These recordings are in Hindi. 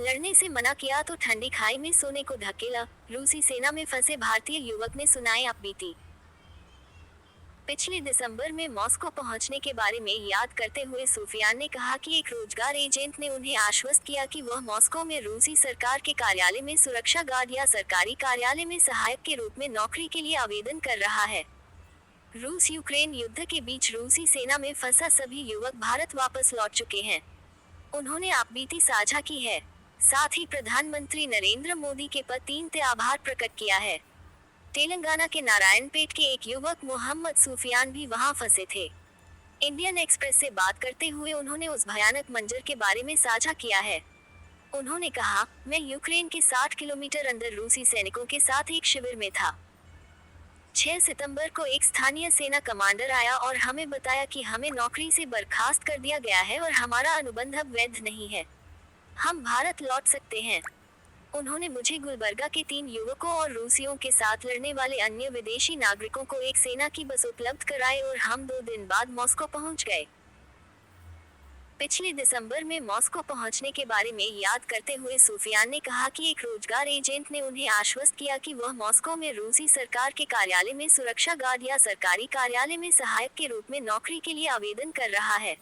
लड़ने से मना किया तो ठंडी खाई में सोने को धकेला। रूसी सेना में फंसे भारतीय युवक ने सुनाई आपबीती। पिछले दिसंबर में मॉस्को पहुंचने के बारे में याद करते हुए सूफियान ने कहा कि एक रोजगार एजेंट ने उन्हें आश्वस्त किया कि वह मॉस्को में रूसी सरकार के कार्यालय में सुरक्षा गार्ड या सरकारी कार्यालय में सहायक के रूप में नौकरी के लिए आवेदन कर रहा है। रूस यूक्रेन युद्ध के बीच रूसी सेना में फंसा सभी युवक भारत वापस लौट चुके हैं। उन्होंने आपबीती साझा की है। साथ ही प्रधानमंत्री नरेंद्र मोदी के प्रति आभार प्रकट किया है। तेलंगाना के नारायणपेट के एक युवक मोहम्मद सूफियान भी वहां फंसे थे। इंडियन एक्सप्रेस से बात करते हुए उन्होंने उस भयानक मंजर के बारे में साझा किया है। उन्होंने कहा, मैं यूक्रेन के 60 किलोमीटर अंदर रूसी सैनिकों के साथ एक शिविर में था। 6 सितंबर को एक स्थानीय सेना कमांडर आया और हमें बताया कि हमें नौकरी से बर्खास्त कर दिया गया है और हमारा अनुबंध अब वैध नहीं है। हम भारत लौट सकते हैं। उन्होंने मुझे गुलबर्गा के 3 युवकों और रूसियों के साथ लड़ने वाले अन्य विदेशी नागरिकों को एक सेना की बस उपलब्ध कराई और हम 2 दिन बाद मॉस्को पहुंच गए। पिछले दिसंबर में मॉस्को पहुंचने के बारे में याद करते हुए सूफियान ने कहा कि एक रोजगार एजेंट ने उन्हें आश्वस्त किया कि वह मॉस्को में रूसी सरकार के कार्यालय में सुरक्षा गार्ड या सरकारी कार्यालय में सहायक के रूप में नौकरी के लिए आवेदन कर रहा है।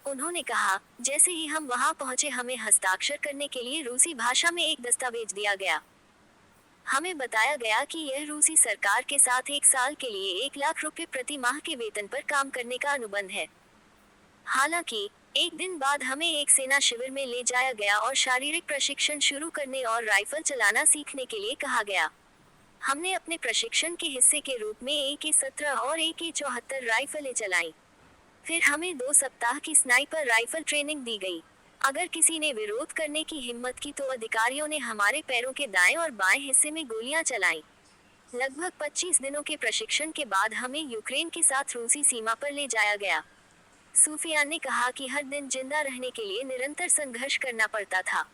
उन्होंने कहा, जैसे ही हम वहां पहुंचे हमें हस्ताक्षर करने के लिए रूसी भाषा में एक दस्तावेज दिया गया। हमें बताया गया कि यह रूसी सरकार के साथ 1 साल के लिए 1 लाख रुपए प्रति माह के वेतन पर काम करने का अनुबंध है। हालांकि, एक दिन बाद हमें एक सेना शिविर में ले जाया गया और शारीरिक प्रशिक्षण शुरू करने और राइफल चलाना सीखने के लिए कहा गया। हमने अपने प्रशिक्षण के हिस्से के रूप में AK-17 और AK-74 राइफलें चलाई। फिर हमें 2 सप्ताह की स्नाइपर राइफल ट्रेनिंग दी गई। अगर किसी ने विरोध करने की हिम्मत की तो अधिकारियों ने हमारे पैरों के दाएं और बाएं हिस्से में गोलियां चलाईं। लगभग 25 दिनों के प्रशिक्षण के बाद हमें यूक्रेन के साथ रूसी सीमा पर ले जाया गया। सूफियान ने कहा कि हर दिन जिंदा रहने के लिए निरंतर संघर्ष करना पड़ता था।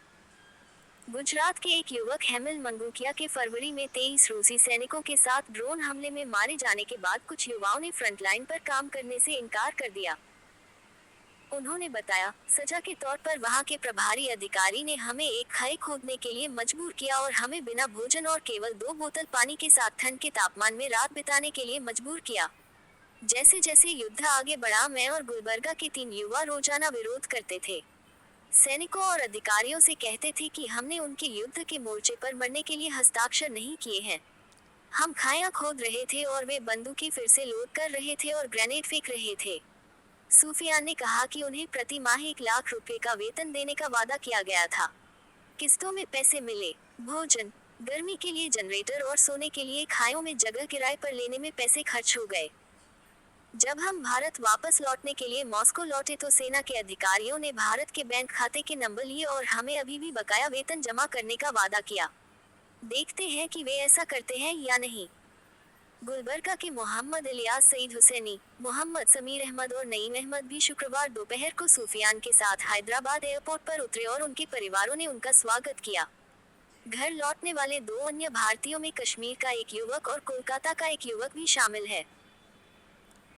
गुजरात के एक युवक हेमल मंगूकिया के फरवरी में 23 रूसी सैनिकों के साथ ड्रोन हमले में मारे जाने के बाद कुछ युवाओं ने फ्रंटलाइन पर काम करने से इनकार कर दिया। उन्होंने बताया, सजा के तौर पर वहां के प्रभारी अधिकारी ने हमें एक खाई खोदने के लिए मजबूर किया और हमें बिना भोजन और केवल 2 बोतल पानी के साथ ठंड के तापमान में रात बिताने के लिए मजबूर किया। जैसे जैसे युद्ध आगे बढ़ा मैं और गुलबर्गा के 3 युवा रोजाना विरोध करते थे। सैनिकों और अधिकारियों से कहते थे कि हमने उनके युद्ध के मोर्चे पर मरने के लिए हस्ताक्षर नहीं किए हैं। हम खाया खोद रहे थे और वे बंदूकें फिर से लोड कर रहे थे और ग्रेनेड फेंक रहे थे। सूफियान ने कहा कि उन्हें प्रति माह 1 लाख रुपए का वेतन देने का वादा किया गया था। किस्तों में पैसे मिले, भोजन, गर्मी के लिए जनरेटर और सोने के लिए खायों में जगह किराए पर लेने में पैसे खर्च हो गए। जब हम भारत वापस लौटने के लिए मॉस्को लौटे तो सेना के अधिकारियों ने भारत के बैंक खाते के नंबर लिए और हमें अभी भी बकाया वेतन जमा करने का वादा किया। देखते हैं कि वे ऐसा करते हैं या नहीं। गुलबर्गा के मोहम्मद इलियास सईद हुसैनी, मोहम्मद समीर अहमद और नईम अहमद भी शुक्रवार दोपहर को सूफियान के साथ हैदराबाद एयरपोर्ट पर उतरे और उनके परिवारों ने उनका स्वागत किया। घर लौटने वाले 2 अन्य भारतीयों में कश्मीर का एक युवक और कोलकाता का एक युवक भी शामिल है।